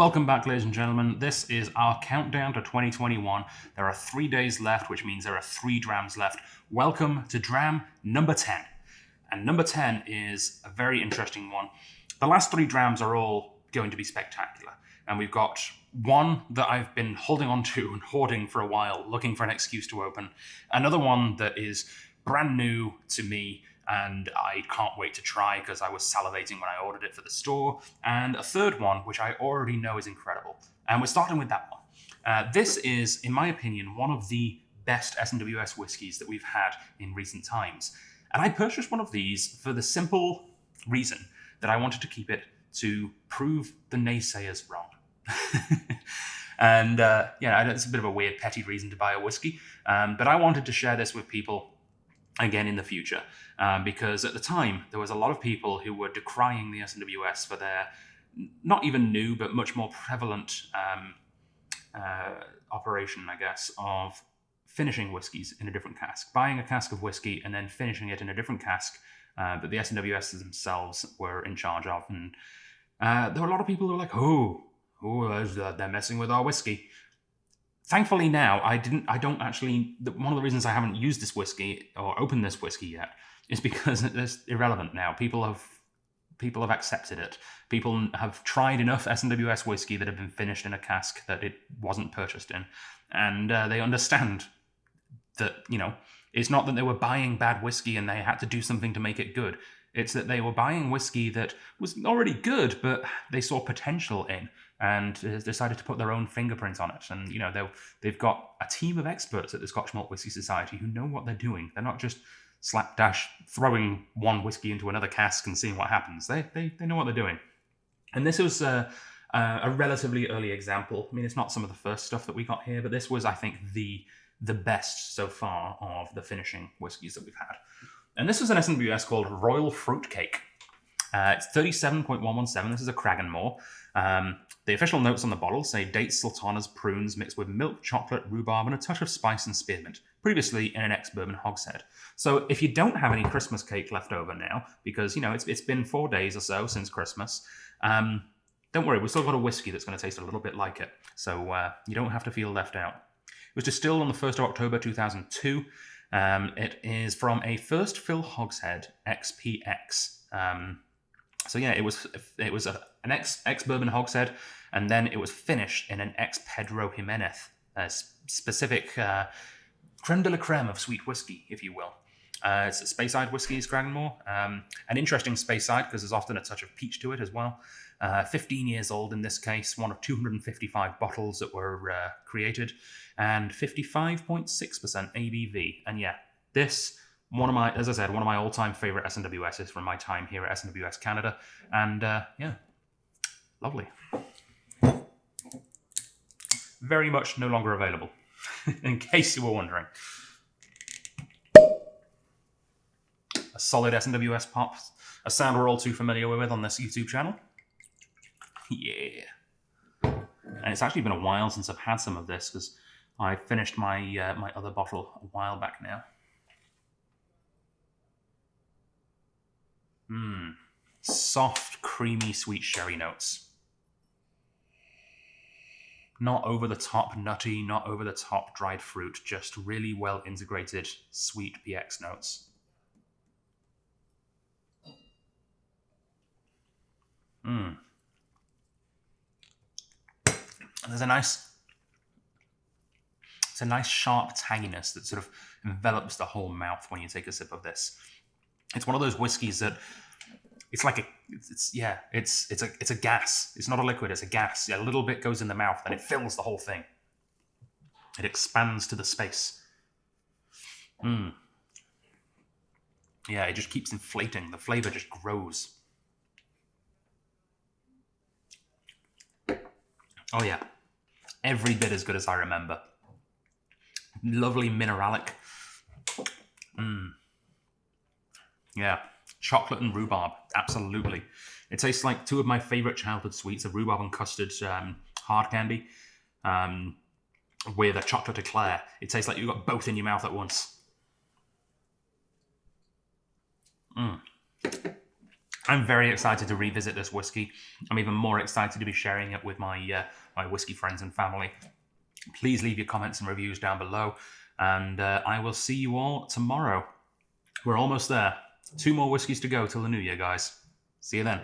Welcome back, ladies and gentlemen. This is our countdown to 2021. There are 3 days left, which means there are 3 drams left. Welcome to dram number 10. And number 10 is a very interesting one. The last 3 drams are all going to be spectacular. And we've got one that I've been holding on to and hoarding for a while, looking for an excuse to open. Another one that is brand new to me, and I can't wait to try because I was salivating when I ordered it for the store. And a third one, which I already know is incredible. And we're starting with that one. This is, in my opinion, one of the best SMWS whiskies that we've had in recent times. And I purchased one of these for the simple reason that I wanted to keep it to prove the naysayers wrong. And it's a bit of a weird, petty reason to buy a whiskey. But I wanted to share this with people again in the future, because at the time there was a lot of people who were decrying the SMWS for their not even new but much more prevalent operation, I guess, of finishing whiskies in a different cask, buying a cask of whiskey and then finishing it in a different cask that the SMWS themselves were in charge of. And there were a lot of people who were like, they're messing with our whiskey. Thankfully now, one of the reasons I haven't used this whiskey or opened this whiskey yet is because it's irrelevant now. People have accepted it. People have tried enough SMWS whiskey that have been finished in a cask that it wasn't purchased in. And they understand that, it's not that they were buying bad whiskey and they had to do something to make it good. It's that they were buying whiskey that was already good, but they saw potential in and decided to put their own fingerprint on it. And, they've got a team of experts at the Scotch Malt Whisky Society who know what they're doing. They're not just slapdash throwing one whiskey into another cask and seeing what happens. They know what they're doing. And this was a relatively early example. I mean, it's not some of the first stuff that we got here, but this was, I think, the best so far of the finishing whiskies that we've had. And this was an SMWS called Royal Fruitcake. It's 37.117. This is a Cragganmore. The official notes on the bottle say dates, sultanas, prunes mixed with milk, chocolate, rhubarb, and a touch of spice and spearmint, previously in an ex-bourbon hogshead. So if you don't have any Christmas cake left over now, because, it's been 4 days or so since Christmas, don't worry, we've still got a whiskey that's going to taste a little bit like it. So you don't have to feel left out. It was distilled on the 1st of October 2002. It is from a first fill hogshead XPX. It was an ex-bourbon hogshead, and then it was finished in an ex-Pedro Jimenez, a specific creme de la creme of sweet whiskey, if you will. It's a Speyside whiskey, is Cragganmore. An interesting Speyside because there's often a touch of peach to it as well. 15 years old in this case, one of 255 bottles that were created, and 55.6% ABV. And yeah, this, one of my all-time favorite SMWSs from my time here at SMWS Canada. And lovely. Very much no longer available, in case you were wondering. A solid SMWS pop, a sound we're all too familiar with on this YouTube channel. Yeah. And it's actually been a while since I've had some of this, because I finished my my other bottle a while back now. Soft, creamy, sweet sherry notes. Not over the top nutty, not over the top dried fruit, just really well integrated sweet PX notes. And there's a nice sharp tanginess that sort of envelops the whole mouth when you take a sip of this. It's one of those whiskeys that it's a gas. It's not a liquid, it's a gas. Yeah, a little bit goes in the mouth and it fills the whole thing. It expands to the space. Yeah, it just keeps inflating. The flavor just grows. Oh yeah, every bit as good as I remember. Lovely mineralic. Yeah, chocolate and rhubarb, absolutely. It tastes like two of my favorite childhood sweets, a rhubarb and custard hard candy with a chocolate eclair. It tastes like you've got both in your mouth at once. I'm very excited to revisit this whiskey. I'm even more excited to be sharing it with my my whiskey friends and family. Please leave your comments and reviews down below, and I will see you all tomorrow. We're almost there. 2 more whiskeys to go till the new year, guys. See you then.